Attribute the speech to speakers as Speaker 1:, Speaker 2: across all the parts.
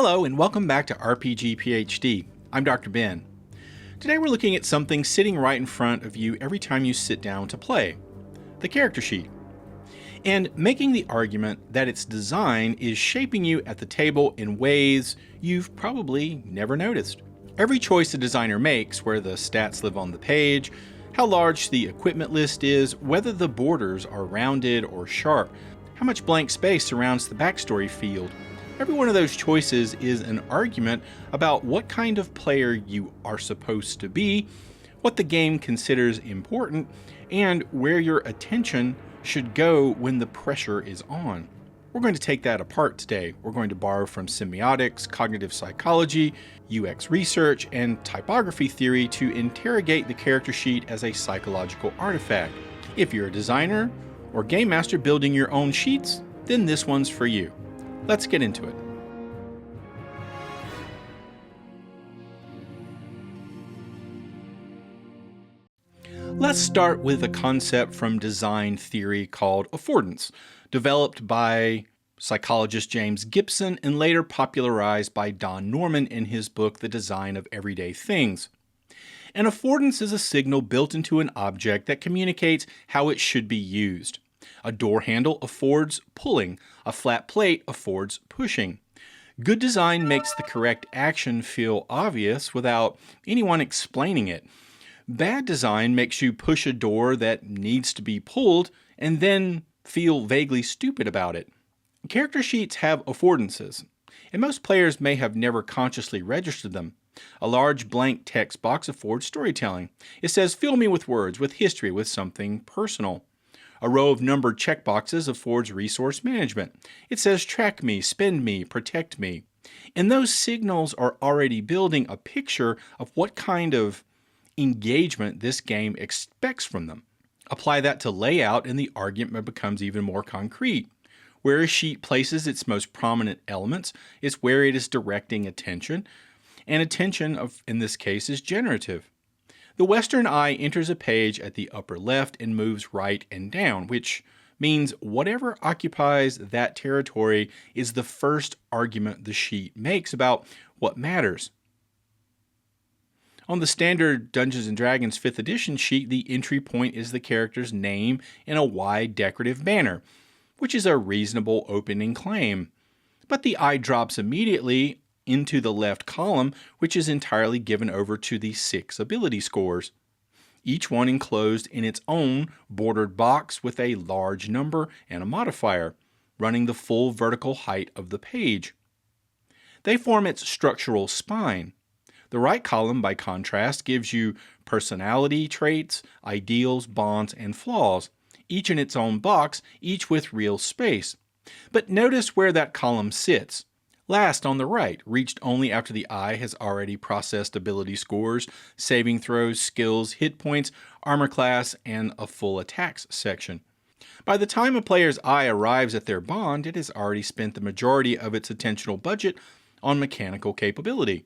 Speaker 1: Hello and welcome back to RPG PhD. I'm Dr. Ben. Today we're looking at something sitting right in front of you every time you sit down to play, the character sheet, and making the argument that its design is shaping you at the table in ways you've probably never noticed. Every choice a designer makes, where the stats live on the page, how large the equipment list is, whether the borders are rounded or sharp, how much blank space surrounds the backstory field, every one of those choices is an argument about what kind of player you are supposed to be, what the game considers important, and where your attention should go when the pressure is on. We're going to take that apart today. We're going to borrow from semiotics, cognitive psychology, UX research, and typography theory to interrogate the character sheet as a psychological artifact. If you're a designer or game master building your own sheets, then this one's for you. Let's get into it. Let's start with a concept from design theory called affordance, developed by psychologist James Gibson and later popularized by Don Norman in his book The Design of Everyday Things. An affordance is a signal built into an object that communicates how it should be used. A door handle affords pulling. A flat plate affords pushing. Good design makes the correct action feel obvious without anyone explaining it. Bad design makes you push a door that needs to be pulled and then feel vaguely stupid about it. Character sheets have affordances, and most players may have never consciously registered them. A large blank text box affords storytelling. It says, "Fill me with words, with history, with something personal." A row of numbered checkboxes affords resource management. It says, "Track me, spend me, protect me." And those signals are already building a picture of what kind of engagement this game expects from them. Apply that to layout and the argument becomes even more concrete. Where a sheet places its most prominent elements is where it is directing attention, and attention, in this case, is generative. The Western eye enters a page at the upper left and moves right and down, which means whatever occupies that territory is the first argument the sheet makes about what matters. On the standard Dungeons & Dragons 5th edition sheet, the entry point is the character's name in a wide decorative banner, which is a reasonable opening claim. But the eye drops immediately into the left column, which is entirely given over to the 6 ability scores, each one enclosed in its own bordered box with a large number and a modifier, running the full vertical height of the page. They form its structural spine. The right column, by contrast, gives you personality traits, ideals, bonds, and flaws, each in its own box, each with real space. But notice where that column sits. Last on the right, reached only after the eye has already processed ability scores, saving throws, skills, hit points, armor class, and a full attacks section. By the time a player's eye arrives at their bond, it has already spent the majority of its attentional budget on mechanical capability.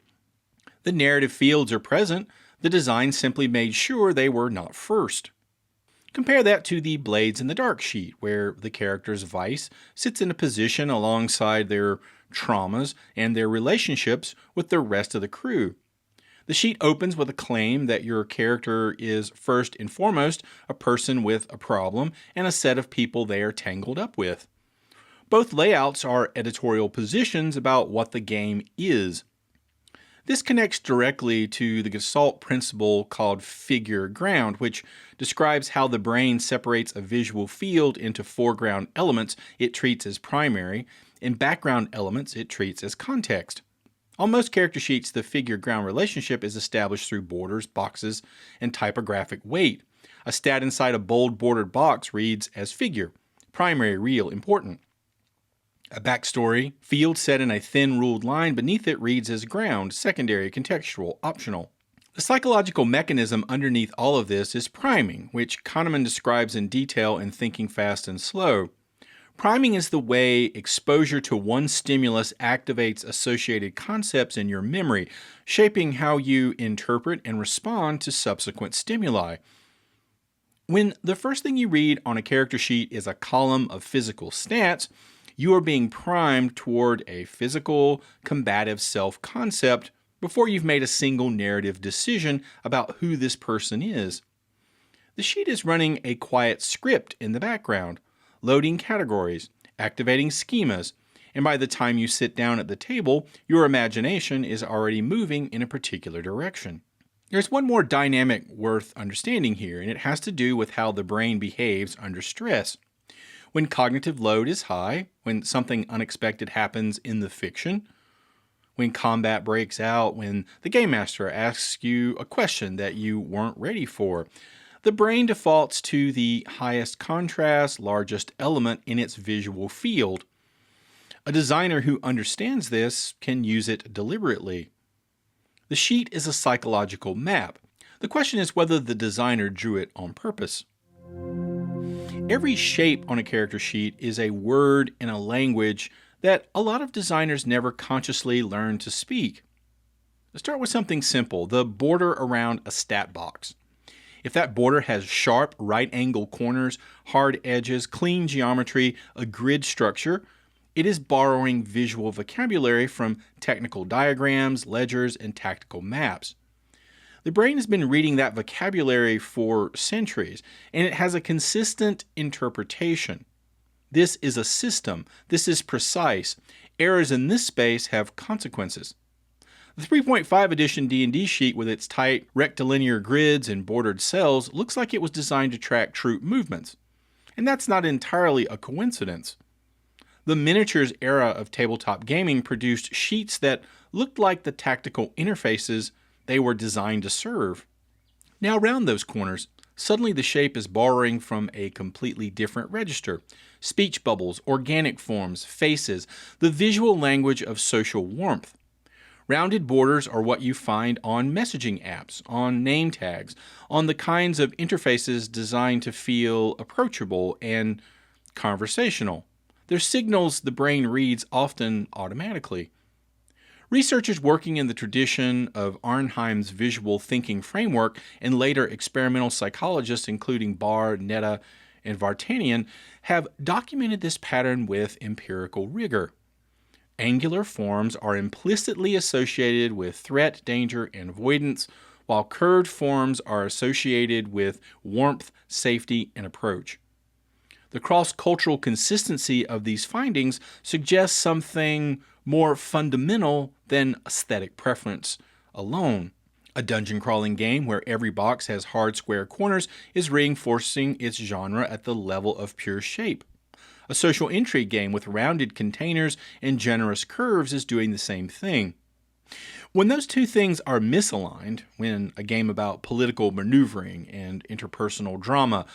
Speaker 1: The narrative fields are present, the design simply made sure they were not first. Compare that to the Blades in the Dark sheet, where the character's vice sits in a position alongside their traumas and their relationships with the rest of the crew. The sheet opens with a claim that your character is first and foremost a person with a problem and a set of people they are tangled up with. Both layouts are editorial positions about what the game is. This connects directly to the Gestalt principle called figure ground, which describes how the brain separates a visual field into foreground elements it treats as primary and background elements it treats as context. On most character sheets, the figure-ground relationship is established through borders, boxes, and typographic weight. A stat inside a bold bordered box reads as figure, primary, real, important. A backstory field set in a thin ruled line beneath it reads as ground, secondary, contextual, optional. The psychological mechanism underneath all of this is priming, which Kahneman describes in detail in Thinking Fast and Slow. Priming is the way exposure to one stimulus activates associated concepts in your memory, shaping how you interpret and respond to subsequent stimuli. When the first thing you read on a character sheet is a column of physical stats, You are being primed toward a physical, combative self-concept before you've made a single narrative decision about who this person is. The sheet is running a quiet script in the background, loading categories, activating schemas, and by the time you sit down at the table, your imagination is already moving in a particular direction. There's one more dynamic worth understanding here, and it has to do with how the brain behaves under stress. When cognitive load is high, when something unexpected happens in the fiction, when combat breaks out, when the game master asks you a question that you weren't ready for, the brain defaults to the highest contrast, largest element in its visual field. A designer who understands this can use it deliberately. The sheet is a psychological map. The question is whether the designer drew it on purpose. Every shape on a character sheet is a word in a language that a lot of designers never consciously learn to speak. Let's start with something simple, the border around a stat box. If that border has sharp right-angle corners, hard edges, clean geometry, a grid structure, it is borrowing visual vocabulary from technical diagrams, ledgers, and tactical maps. The brain has been reading that vocabulary for centuries, and it has a consistent interpretation. This is a system. This is precise. Errors in this space have consequences. The 3.5 edition D&D sheet with its tight rectilinear grids and bordered cells looks like it was designed to track troop movements. And that's not entirely a coincidence. The miniatures era of tabletop gaming produced sheets that looked like the tactical interfaces they were designed to serve. Now around those corners, suddenly the shape is borrowing from a completely different register. Speech bubbles, organic forms, faces, the visual language of social warmth. Rounded borders are what you find on messaging apps, on name tags, on the kinds of interfaces designed to feel approachable and conversational. They're signals the brain reads often automatically. Researchers working in the tradition of Arnheim's visual thinking framework and later experimental psychologists including Barr, Netta, and Vartanian have documented this pattern with empirical rigor. Angular forms are implicitly associated with threat, danger, and avoidance, while curved forms are associated with warmth, safety, and approach. The cross-cultural consistency of these findings suggests something more fundamental than aesthetic preference alone. A dungeon-crawling game where every box has hard square corners is reinforcing its genre at the level of pure shape. A social intrigue game with rounded containers and generous curves is doing the same thing. When those two things are misaligned, when a game about political maneuvering and interpersonal drama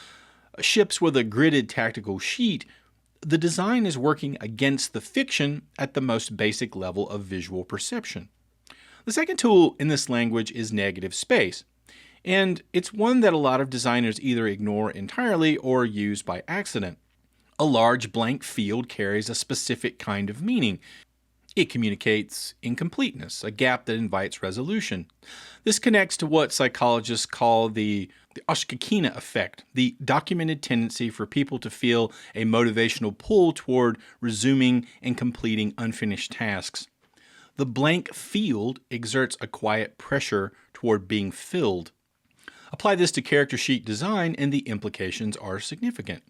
Speaker 1: ships with a gridded tactical sheet, the design is working against the fiction at the most basic level of visual perception. The second tool in this language is negative space, and it's one that a lot of designers either ignore entirely or use by accident. A large blank field carries a specific kind of meaning. It communicates incompleteness, a gap that invites resolution. This connects to what psychologists call the Oshkakina effect, the documented tendency for people to feel a motivational pull toward resuming and completing unfinished tasks. The blank field exerts a quiet pressure toward being filled. Apply this to character sheet design and the implications are significant.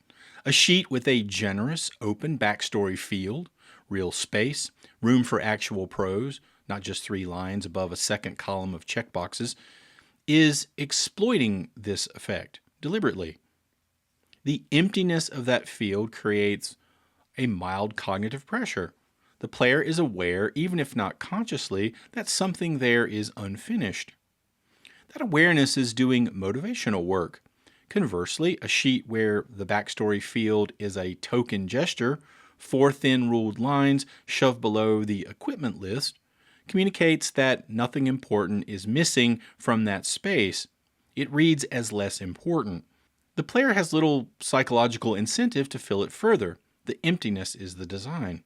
Speaker 1: A sheet with a generous, open backstory field, real space, room for actual prose, not just 3 lines above a second column of checkboxes, is exploiting this effect deliberately. The emptiness of that field creates a mild cognitive pressure. The player is aware, even if not consciously, that something there is unfinished. That awareness is doing motivational work. Conversely, a sheet where the backstory field is a token gesture, 4 thin ruled lines shoved below the equipment list, communicates that nothing important is missing from that space. It reads as less important. The player has little psychological incentive to fill it further. The emptiness is the design.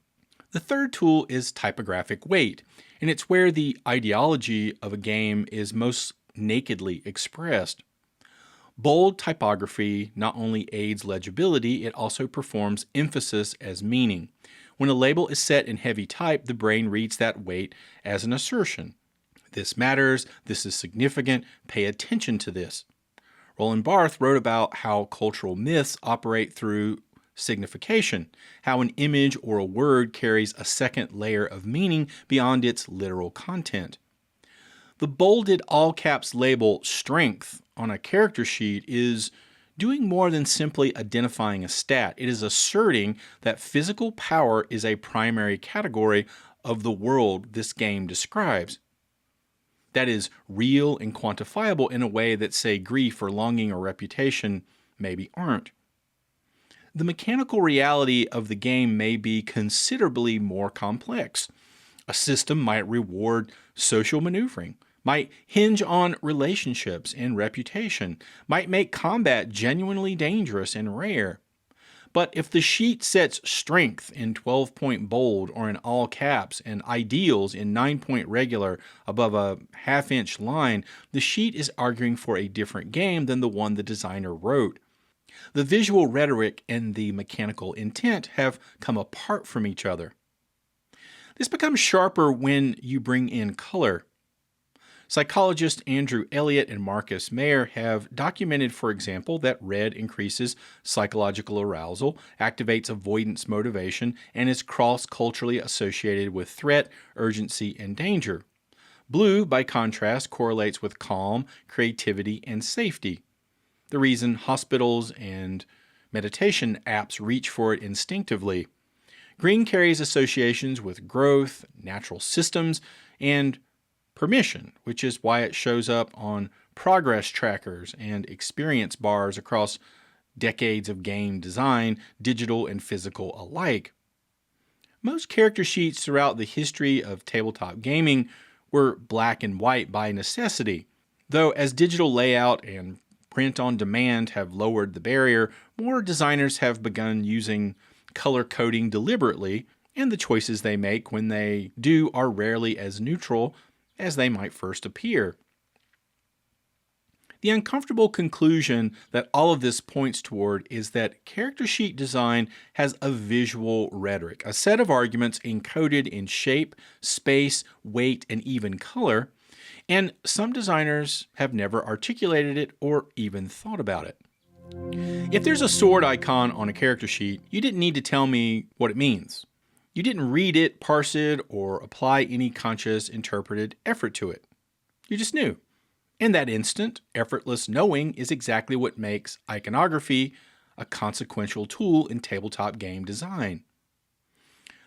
Speaker 1: The third tool is typographic weight, and it's where the ideology of a game is most nakedly expressed. Bold typography not only aids legibility, it also performs emphasis as meaning. When a label is set in heavy type, the brain reads that weight as an assertion. This matters, this is significant, pay attention to this. Roland Barthes wrote about how cultural myths operate through signification, how an image or a word carries a second layer of meaning beyond its literal content. The bolded all-caps label strength on a character sheet is doing more than simply identifying a stat. It is asserting that physical power is a primary category of the world this game describes. That is real and quantifiable in a way that, say, grief or longing or reputation maybe aren't. The mechanical reality of the game may be considerably more complex. A system might reward social maneuvering, might hinge on relationships and reputation, might make combat genuinely dangerous and rare. But if the sheet sets strength in 12-point bold or in all caps and ideals in 9-point regular above a half-inch line, the sheet is arguing for a different game than the one the designer wrote. The visual rhetoric and the mechanical intent have come apart from each other. This becomes sharper when you bring in color. Psychologists Andrew Elliott and Marcus Mayer have documented, for example, that red increases psychological arousal, activates avoidance motivation, and is cross-culturally associated with threat, urgency, and danger. Blue, by contrast, correlates with calm, creativity, and safety. The reason hospitals and meditation apps reach for it instinctively. Green carries associations with growth, natural systems, and permission, which is why it shows up on progress trackers and experience bars across decades of game design, digital and physical alike. Most character sheets throughout the history of tabletop gaming were black and white by necessity, though as digital layout and print on demand have lowered the barrier, more designers have begun using color coding deliberately, and the choices they make when they do are rarely as neutral as they might first appear. The uncomfortable conclusion that all of this points toward is that character sheet design has a visual rhetoric, a set of arguments encoded in shape, space, weight, and even color, and some designers have never articulated it or even thought about it. If there's a sword icon on a character sheet, you didn't need to tell me what it means. You didn't read it, parse it, or apply any conscious interpreted effort to it. You just knew. And that instant, effortless knowing is exactly what makes iconography a consequential tool in tabletop game design.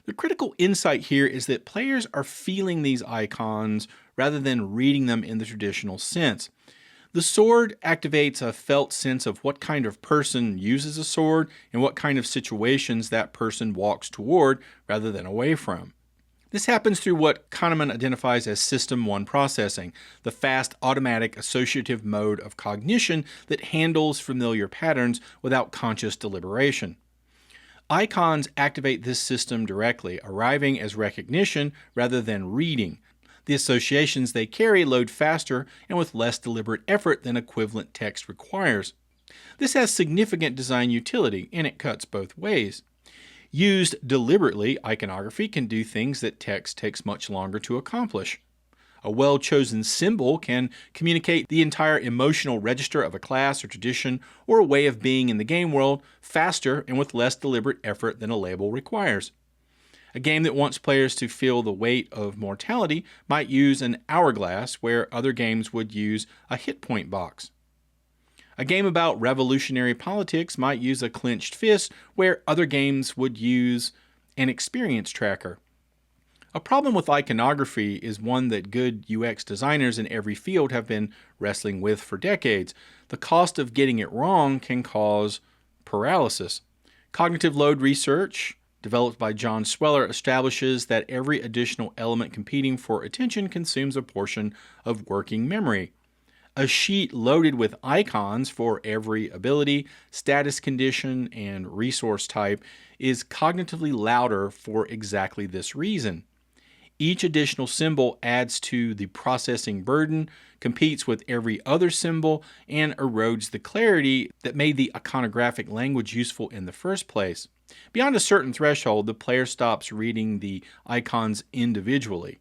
Speaker 1: The critical insight here is that players are feeling these icons rather than reading them in the traditional sense. The sword activates a felt sense of what kind of person uses a sword and what kind of situations that person walks toward rather than away from. This happens through what Kahneman identifies as System 1 processing, the fast, automatic, associative mode of cognition that handles familiar patterns without conscious deliberation. Icons activate this system directly, arriving as recognition rather than reading. The associations they carry load faster and with less deliberate effort than equivalent text requires. This has significant design utility, and it cuts both ways. Used deliberately, iconography can do things that text takes much longer to accomplish. A well-chosen symbol can communicate the entire emotional register of a class or tradition or a way of being in the game world faster and with less deliberate effort than a label requires. A game that wants players to feel the weight of mortality might use an hourglass where other games would use a hit point box. A game about revolutionary politics might use a clenched fist where other games would use an experience tracker. A problem with iconography is one that good UX designers in every field have been wrestling with for decades. The cost of getting it wrong can cause paralysis. Cognitive load research, developed by John Sweller, establishes that every additional element competing for attention consumes a portion of working memory. A sheet loaded with icons for every ability, status condition, and resource type is cognitively louder for exactly this reason. Each additional symbol adds to the processing burden, competes with every other symbol, and erodes the clarity that made the iconographic language useful in the first place. Beyond a certain threshold, the player stops reading the icons individually.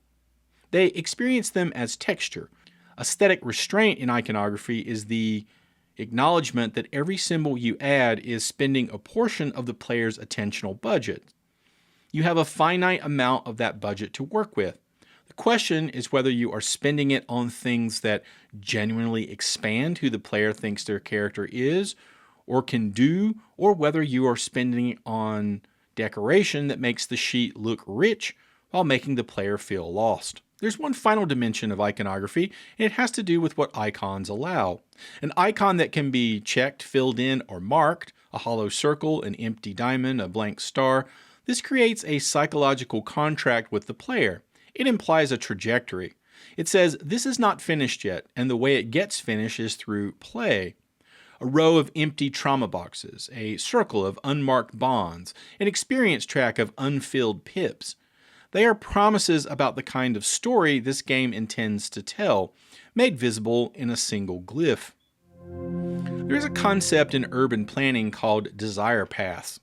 Speaker 1: They experience them as texture. Aesthetic restraint in iconography is the acknowledgement that every symbol you add is spending a portion of the player's attentional budget. You have a finite amount of that budget to work with. The question is whether you are spending it on things that genuinely expand who the player thinks their character is or can do, or whether you are spending it on decoration that makes the sheet look rich while making the player feel lost. There's one final dimension of iconography, and it has to do with what icons allow. An icon that can be checked, filled in, or marked, a hollow circle, an empty diamond, a blank star, this creates a psychological contract with the player. It implies a trajectory. It says, this is not finished yet, and the way it gets finished is through play. A row of empty trauma boxes, a circle of unmarked bonds, an experience track of unfilled pips. They are promises about the kind of story this game intends to tell, made visible in a single glyph. There is a concept in urban planning called desire paths.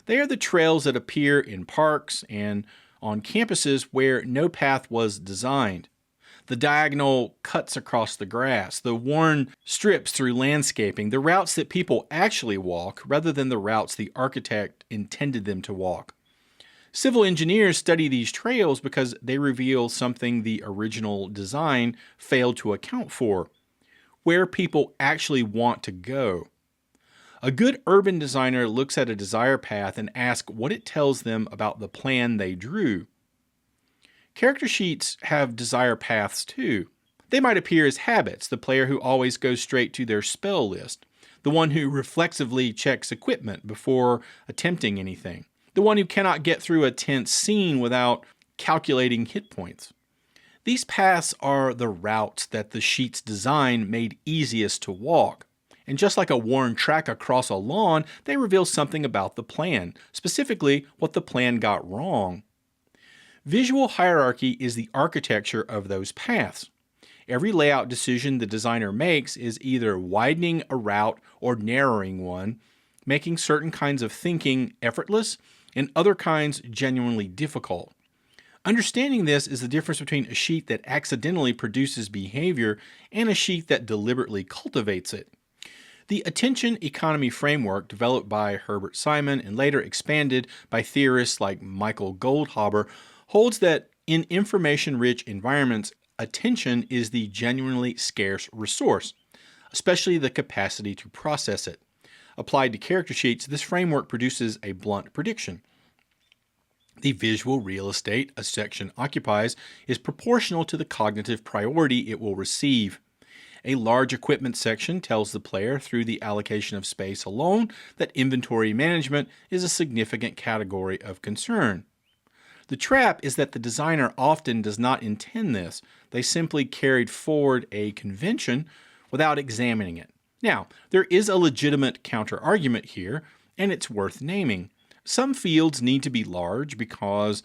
Speaker 1: They are the trails that appear in parks and on campuses where no path was designed. The diagonal cuts across the grass, the worn strips through landscaping, the routes that people actually walk rather than the routes the architect intended them to walk. Civil engineers study these trails because they reveal something the original design failed to account for: where people actually want to go. A good urban designer looks at a desire path and asks what it tells them about the plan they drew. Character sheets have desire paths too. They might appear as habits, the player who always goes straight to their spell list, the one who reflexively checks equipment before attempting anything, the one who cannot get through a tense scene without calculating hit points. These paths are the routes that the sheet's design made easiest to walk. And just like a worn track across a lawn, they reveal something about the plan, specifically what the plan got wrong. Visual hierarchy is the architecture of those paths. Every layout decision the designer makes is either widening a route or narrowing one, making certain kinds of thinking effortless and other kinds genuinely difficult. Understanding this is the difference between a sheet that accidentally produces behavior and a sheet that deliberately cultivates it. The attention economy framework, developed by Herbert Simon and later expanded by theorists like Michael Goldhaber, holds that in information-rich environments, attention is the genuinely scarce resource, especially the capacity to process it. Applied to character sheets, this framework produces a blunt prediction. The visual real estate a section occupies is proportional to the cognitive priority it will receive. A large equipment section tells the player through the allocation of space alone that inventory management is a significant category of concern. The trap is that the designer often does not intend this. They simply carried forward a convention without examining it. Now, there is a legitimate counter-argument here, and it's worth naming. Some fields need to be large because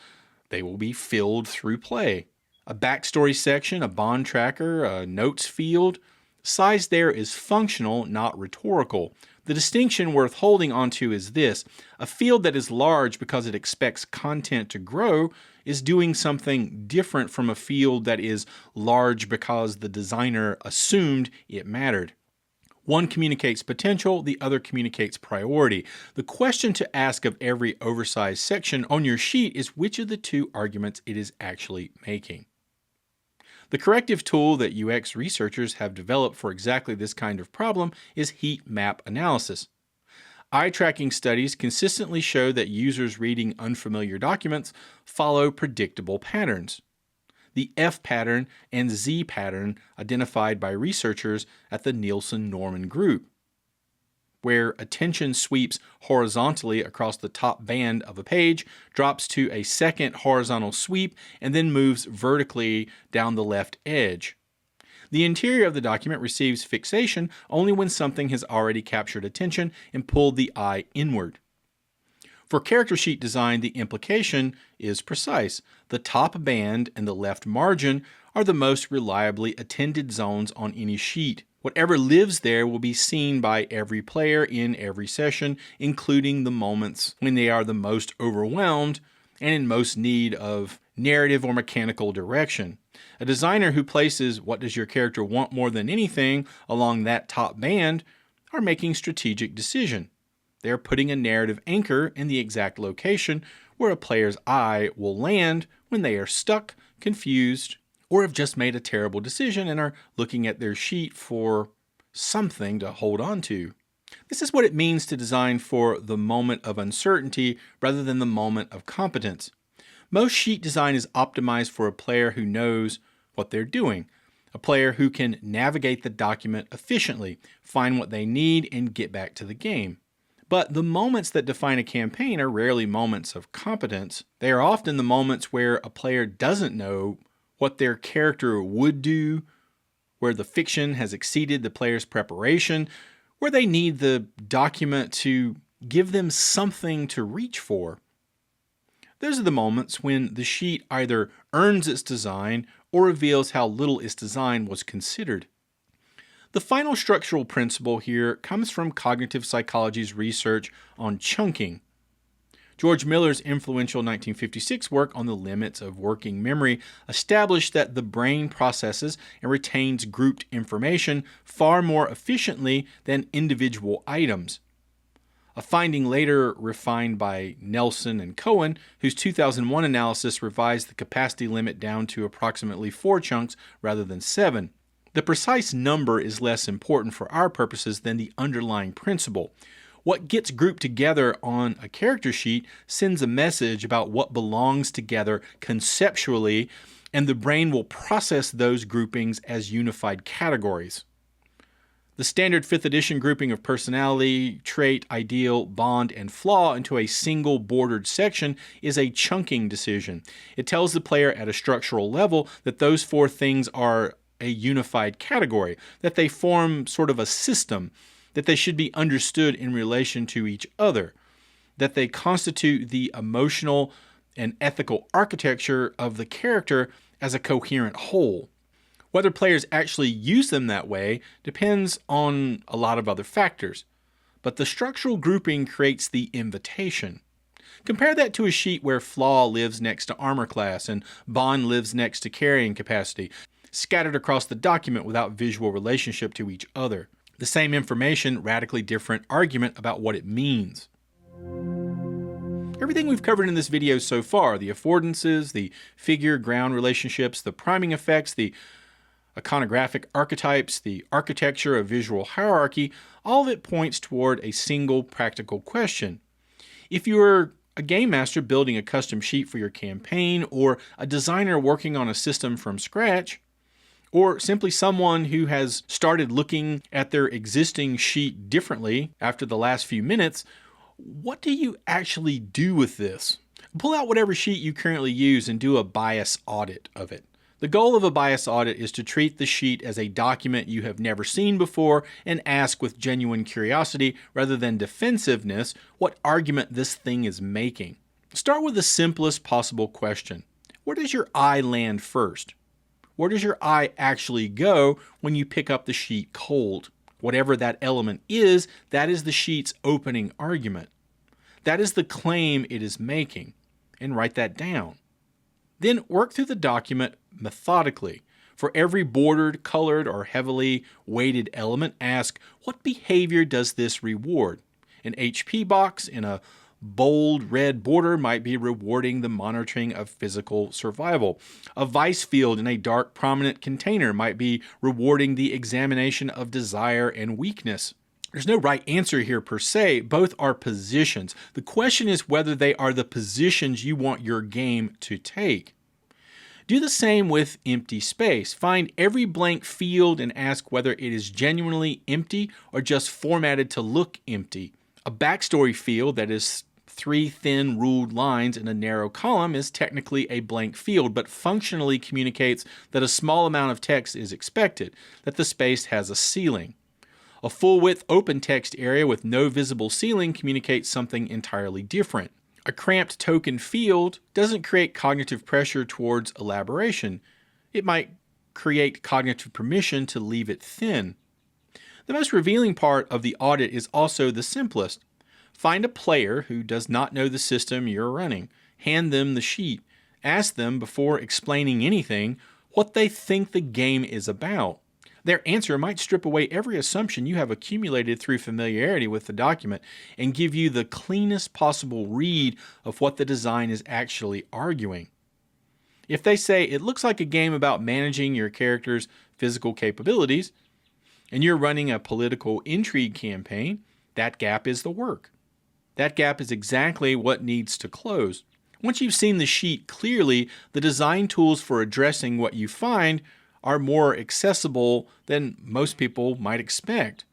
Speaker 1: they will be filled through play. A backstory section, a bond tracker, a notes field. Size there is functional, not rhetorical. The distinction worth holding onto is this: a field that is large because it expects content to grow is doing something different from a field that is large because the designer assumed it mattered. One communicates potential, the other communicates priority. The question to ask of every oversized section on your sheet is which of the two arguments it is actually making. The corrective tool that UX researchers have developed for exactly this kind of problem is heat map analysis. Eye tracking studies consistently show that users reading unfamiliar documents follow predictable patterns. The F pattern and Z pattern identified by researchers at the Nielsen-Norman Group, where attention sweeps horizontally across the top band of a page, drops to a second horizontal sweep, and then moves vertically down the left edge. The interior of the document receives fixation only when something has already captured attention and pulled the eye inward. For character sheet design, the implication is precise. The top band and the left margin are the most reliably attended zones on any sheet. Whatever lives there will be seen by every player in every session, including the moments when they are the most overwhelmed and in most need of narrative or mechanical direction. A designer who places "what does your character want more than anything" along that top band are making strategic decision. They are putting a narrative anchor in the exact location where a player's eye will land when they are stuck, confused, or have just made a terrible decision and are looking at their sheet for something to hold on to. This is what it means to design for the moment of uncertainty rather than the moment of competence. Most sheet design is optimized for a player who knows what they're doing, a player who can navigate the document efficiently, find what they need, and get back to the game. But the moments that define a campaign are rarely moments of competence. They are often the moments where a player doesn't know what their character would do, where the fiction has exceeded the player's preparation, where they need the document to give them something to reach for. Those are the moments when the sheet either earns its design or reveals how little its design was considered. The final structural principle here comes from cognitive psychology's research on chunking. George Miller's influential 1956 work on the limits of working memory established that the brain processes and retains grouped information far more efficiently than individual items. A finding later refined by Nelson and Cohen, whose 2001 analysis revised the capacity limit down to approximately 4 chunks rather than 7. The precise number is less important for our purposes than the underlying principle. What gets grouped together on a character sheet sends a message about what belongs together conceptually, and the brain will process those groupings as unified categories. The standard 5th edition grouping of personality, trait, ideal, bond, and flaw into a single bordered section is a chunking decision. It tells the player at a structural level that those 4 things are a unified category, that they form sort of a system, that they should be understood in relation to each other, that they constitute the emotional and ethical architecture of the character as a coherent whole. Whether players actually use them that way depends on a lot of other factors, but the structural grouping creates the invitation. Compare that to a sheet where flaw lives next to armor class and bond lives next to carrying capacity, scattered across the document without visual relationship to each other. The same information, radically different argument about what it means. Everything we've covered in this video so far, the affordances, the figure-ground relationships, the priming effects, the iconographic archetypes, the architecture of visual hierarchy, all of it points toward a single practical question. If you're a game master building a custom sheet for your campaign, or a designer working on a system from scratch, or simply someone who has started looking at their existing sheet differently after the last few minutes, what do you actually do with this? Pull out whatever sheet you currently use and do a bias audit of it. The goal of a bias audit is to treat the sheet as a document you have never seen before and ask with genuine curiosity rather than defensiveness what argument this thing is making. Start with the simplest possible question. Where does your eye land first? Where does your eye actually go when you pick up the sheet cold? Whatever that element is, that is the sheet's opening argument. That is the claim it is making, and write that down. Then work through the document methodically. For every bordered, colored, or heavily weighted element, ask, what behavior does this reward? An HP box in a bold red border might be rewarding the monitoring of physical survival. A vice field in a dark prominent container might be rewarding the examination of desire and weakness. There's no right answer here per se, both are positions. The question is whether they are the positions you want your game to take. Do the same with empty space. Find every blank field and ask whether it is genuinely empty or just formatted to look empty. A backstory field that is 3 thin ruled lines in a narrow column is technically a blank field, but functionally communicates that a small amount of text is expected, that the space has a ceiling. A full-width open text area with no visible ceiling communicates something entirely different. A cramped token field doesn't create cognitive pressure towards elaboration. It might create cognitive permission to leave it thin. The most revealing part of the audit is also the simplest. Find a player who does not know the system you're running. Hand them the sheet. Ask them before explaining anything what they think the game is about. Their answer might strip away every assumption you have accumulated through familiarity with the document and give you the cleanest possible read of what the design is actually arguing. If they say it looks like a game about managing your character's physical capabilities, and you're running a political intrigue campaign, that gap is the work. That gap is exactly what needs to close. Once you've seen the sheet clearly, the design tools for addressing what you find are more accessible than most people might expect.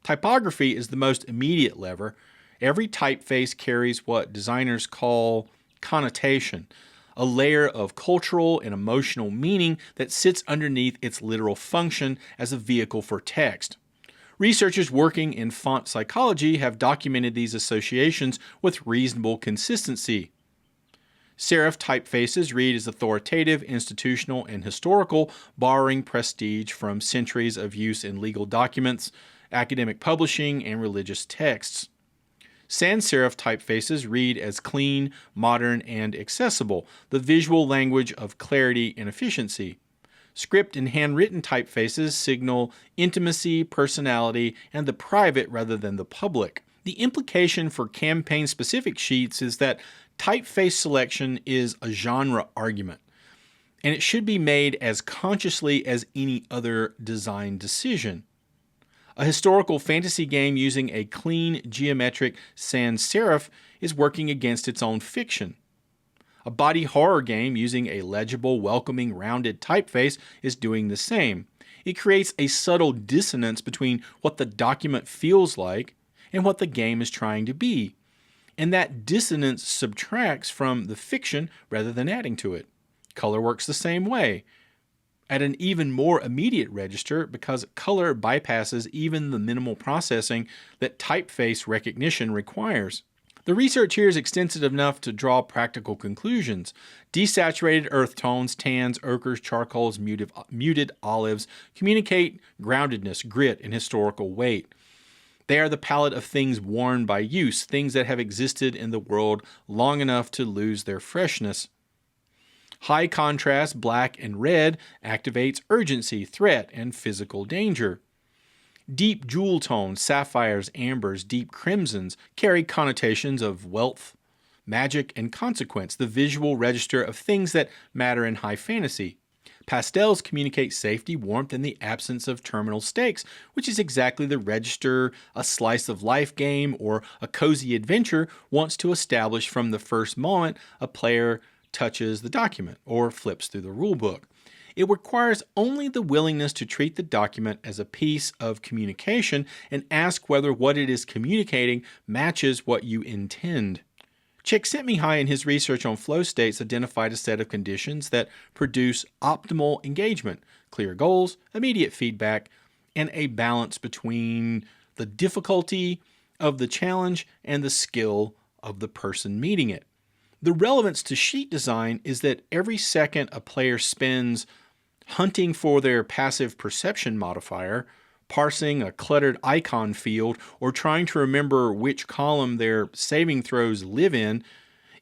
Speaker 1: Typography is the most immediate lever. Every typeface carries what designers call connotation, a layer of cultural and emotional meaning that sits underneath its literal function as a vehicle for text. Researchers working in font psychology have documented these associations with reasonable consistency. Serif typefaces read as authoritative, institutional, and historical, borrowing prestige from centuries of use in legal documents, academic publishing, and religious texts. Sans serif typefaces read as clean, modern, and accessible, the visual language of clarity and efficiency. Script and handwritten typefaces signal intimacy, personality, and the private rather than the public. The implication for campaign-specific sheets is that typeface selection is a genre argument, and it should be made as consciously as any other design decision. A historical fantasy game using a clean, geometric sans serif is working against its own fiction. A body horror game using a legible, welcoming, rounded typeface is doing the same. It creates a subtle dissonance between what the document feels like and what the game is trying to be. And that dissonance subtracts from the fiction rather than adding to it. Color works the same way, at an even more immediate register because color bypasses even the minimal processing that typeface recognition requires. The research here is extensive enough to draw practical conclusions. Desaturated earth tones, tans, ochres, charcoals, muted olives communicate groundedness, grit, and historical weight. They are the palette of things worn by use, things that have existed in the world long enough to lose their freshness. High contrast black and red activates urgency, threat, and physical danger. Deep jewel tones, sapphires, ambers, deep crimsons carry connotations of wealth, magic, and consequence, the visual register of things that matter in high fantasy. Pastels communicate safety, warmth, and the absence of terminal stakes, which is exactly the register a slice of life game or a cozy adventure wants to establish from the first moment a player touches the document or flips through the rulebook. It requires only the willingness to treat the document as a piece of communication and ask whether what it is communicating matches what you intend. Csikszentmihalyi in his research on flow states identified a set of conditions that produce optimal engagement, clear goals, immediate feedback, and a balance between the difficulty of the challenge and the skill of the person meeting it. The relevance to sheet design is that every second a player spends hunting for their passive perception modifier, parsing a cluttered icon field, or trying to remember which column their saving throws live in,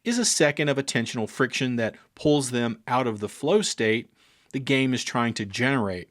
Speaker 1: is a second of attentional friction that pulls them out of the flow state the game is trying to generate.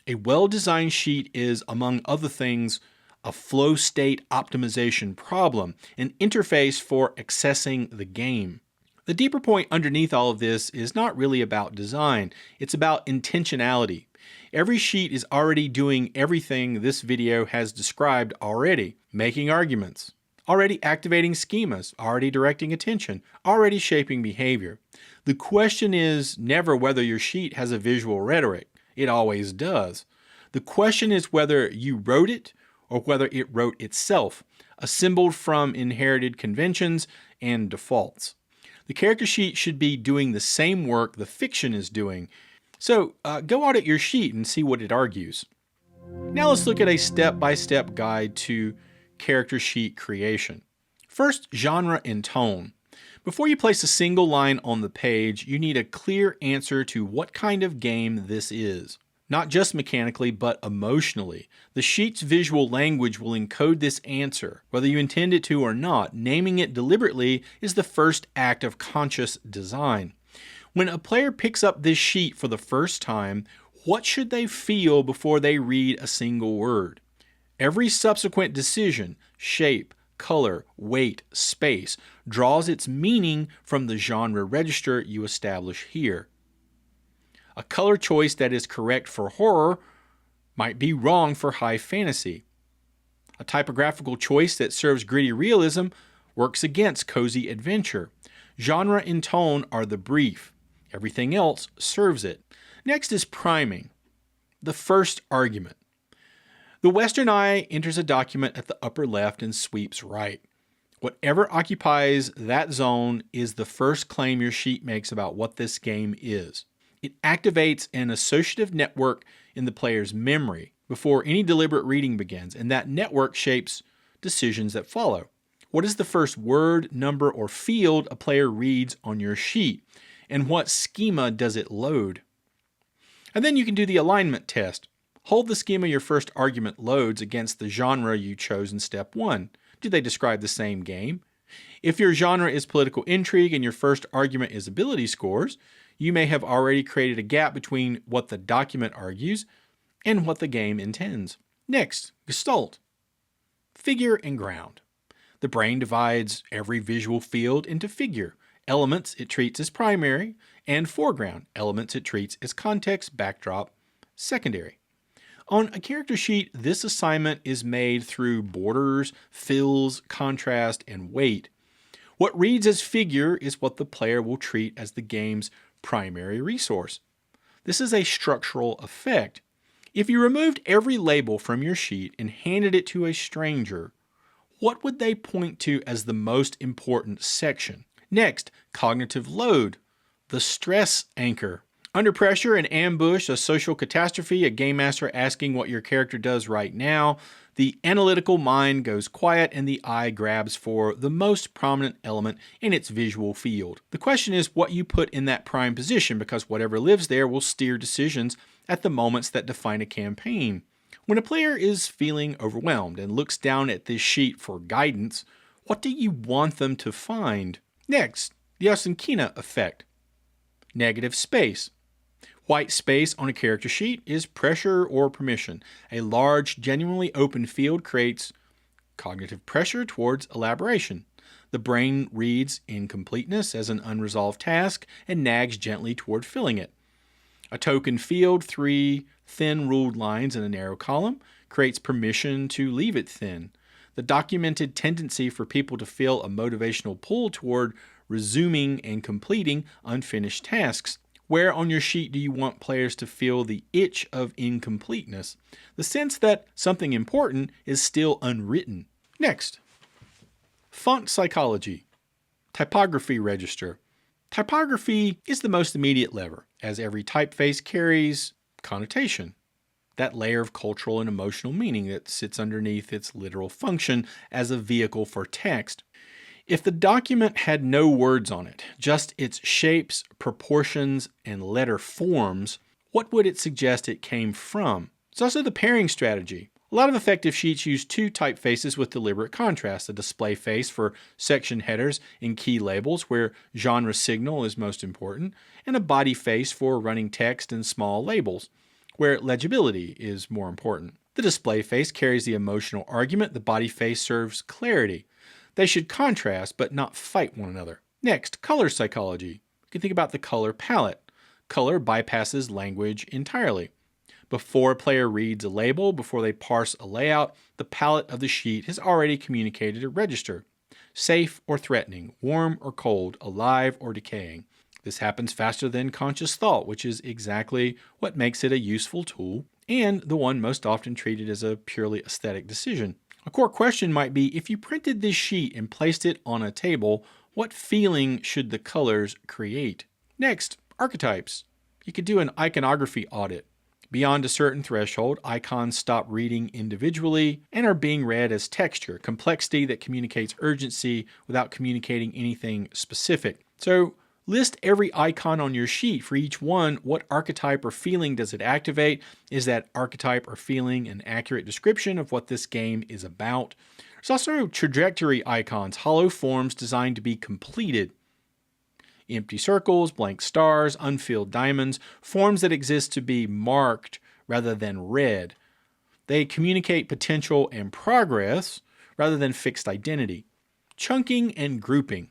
Speaker 1: A well-designed sheet is, among other things, a flow state optimization problem, an interface for accessing the game. The deeper point underneath all of this is not really about design, it's about intentionality. Every sheet is already doing everything this video has described already, making arguments, already activating schemas, already directing attention, already shaping behavior. The question is never whether your sheet has a visual rhetoric. It always does. The question is whether you wrote it or whether it wrote itself, assembled from inherited conventions and defaults. The character sheet should be doing the same work the fiction is doing. So go audit your sheet and see what it argues. Now let's look at a step-by-step guide to character sheet creation. First, genre and tone. Before you place a single line on the page, you need a clear answer to what kind of game this is. not just mechanically, but emotionally. The sheet's visual language will encode this answer, whether you intend it to or not. Naming it deliberately is the first act of conscious design. When a player picks up this sheet for the first time, what should they feel before they read a single word? Every subsequent decision, shape, color, weight, space, draws its meaning from the genre register you establish here. A color choice that is correct for horror might be wrong for high fantasy. A typographical choice that serves gritty realism works against cozy adventure. Genre and tone are the brief. Everything else serves it. Next is priming, the first argument. The Western eye enters a document at the upper left and sweeps right. Whatever occupies that zone is the first claim your sheet makes about what this game is. It activates an associative network in the player's memory before any deliberate reading begins, and that network shapes decisions that follow. What is the first word, number, or field a player reads on your sheet, and what schema does it load? And then you can do the alignment test. Hold the schema your first argument loads against the genre you chose in step 1. Do they describe the same game? If your genre is political intrigue and your first argument is ability scores, you may have already created a gap between what the document argues and what the game intends. Next, gestalt, figure and ground. The brain divides every visual field into figure. Elements it treats as primary, and foreground. Elements it treats as context, backdrop, secondary. On a character sheet, this assignment is made through borders, fills, contrast, and weight. What reads as figure is what the player will treat as the game's primary resource. This is a structural effect. If you removed every label from your sheet and handed it to a stranger, what would they point to as the most important section? Next, cognitive load, the stress anchor. Under pressure, an ambush, a social catastrophe, a game master asking what your character does right now, the analytical mind goes quiet and the eye grabs for the most prominent element in its visual field. The question is what you put in that prime position, because whatever lives there will steer decisions at the moments that define a campaign. When a player is feeling overwhelmed and looks down at this sheet for guidance, what do you want them to find? Next, the Osunkina effect. Negative space. White space on a character sheet is pressure or permission. A large, genuinely open field creates cognitive pressure towards elaboration. The brain reads incompleteness as an unresolved task and nags gently toward filling it. A token field, 3 thin ruled lines in a narrow column, creates permission to leave it thin. The documented tendency for people to feel a motivational pull toward resuming and completing unfinished tasks. Where on your sheet do you want players to feel the itch of incompleteness? The sense that something important is still unwritten. Next, font psychology, typography register. Typography is the most immediate lever, as every typeface carries connotation, that layer of cultural and emotional meaning that sits underneath its literal function as a vehicle for text. If the document had no words on it, just its shapes, proportions, and letter forms, what would it suggest it came from? It's also the pairing strategy. A lot of effective sheets use 2 typefaces with deliberate contrast, a display face for section headers and key labels where genre signal is most important, and a body face for running text and small labels, where legibility is more important. The display face carries the emotional argument, the body face serves clarity. They should contrast but not fight one another. Next, color psychology. You can think about the color palette. Color bypasses language entirely. Before a player reads a label, before they parse a layout, the palette of the sheet has already communicated a register. Safe or threatening, warm or cold, alive or decaying. This happens faster than conscious thought, which is exactly what makes it a useful tool and the one most often treated as a purely aesthetic decision. A core question might be, if you printed this sheet and placed it on a table, what feeling should the colors create? Next, archetypes. You could do an iconography audit. Beyond a certain threshold, icons stop reading individually and are being read as texture, complexity that communicates urgency without communicating anything specific. So List every icon on your sheet. For each one, what archetype or feeling does it activate? Is that archetype or feeling an accurate description of what this game is about? There's also trajectory icons, hollow forms designed to be completed. Empty circles, blank stars, unfilled diamonds, forms that exist to be marked rather than read. They communicate potential and progress rather than fixed identity. Chunking and grouping.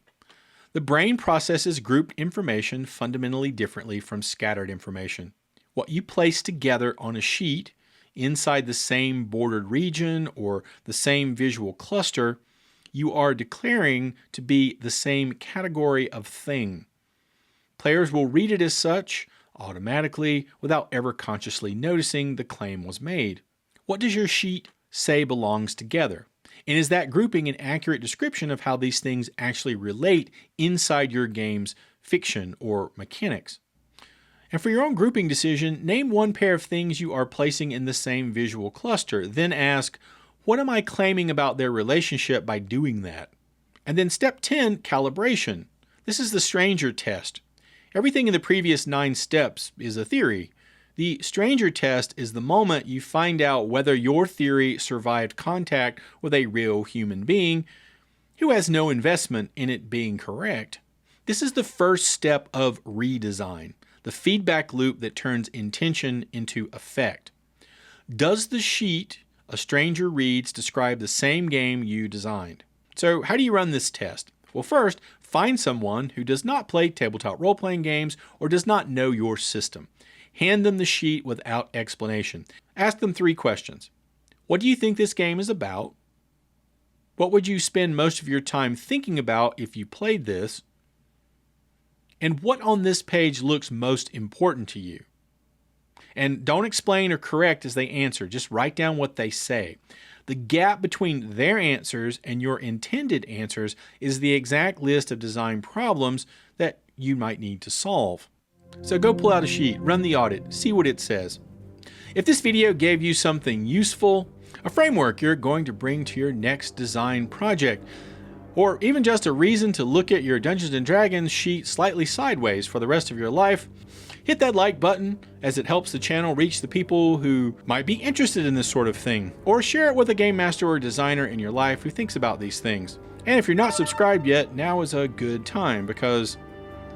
Speaker 1: The brain processes grouped information fundamentally differently from scattered information. What you place together on a sheet inside the same bordered region or the same visual cluster, you are declaring to be the same category of thing. Players will read it as such automatically without ever consciously noticing the claim was made. What does your sheet say belongs together? And is that grouping an accurate description of how these things actually relate inside your game's fiction or mechanics? And for your own grouping decision, name one pair of things you are placing in the same visual cluster. Then ask, what am I claiming about their relationship by doing that? And then step 10, calibration. This is the stranger test. Everything in the previous 9 steps is a theory. The stranger test is the moment you find out whether your theory survived contact with a real human being who has no investment in it being correct. This is the first step of redesign, the feedback loop that turns intention into effect. Does the sheet a stranger reads describe the same game you designed? So how do you run this test? Well, first, find someone who does not play tabletop role-playing games or does not know your system. Hand them the sheet without explanation. Ask them 3 questions. What do you think this game is about? What would you spend most of your time thinking about if you played this? And what on this page looks most important to you? And don't explain or correct as they answer. Just write down what they say. The gap between their answers and your intended answers is the exact list of design problems that you might need to solve. So go pull out a sheet, run the audit, see what it says. If this video gave you something useful, a framework you're going to bring to your next design project, or even just a reason to look at your Dungeons & Dragons sheet slightly sideways for the rest of your life, hit that like button as it helps the channel reach the people who might be interested in this sort of thing, or share it with a game master or designer in your life who thinks about these things. And if you're not subscribed yet, now is a good time because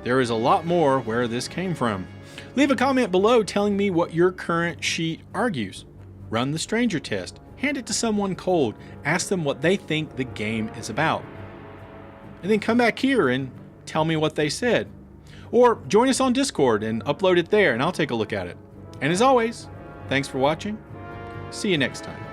Speaker 1: there is a lot more where this came from. Leave a comment below telling me what your current sheet argues. Run the stranger test. Hand it to someone cold. Ask them what they think the game is about. And then come back here and tell me what they said. Or join us on Discord and upload it there and I'll take a look at it. And as always, thanks for watching. See you next time.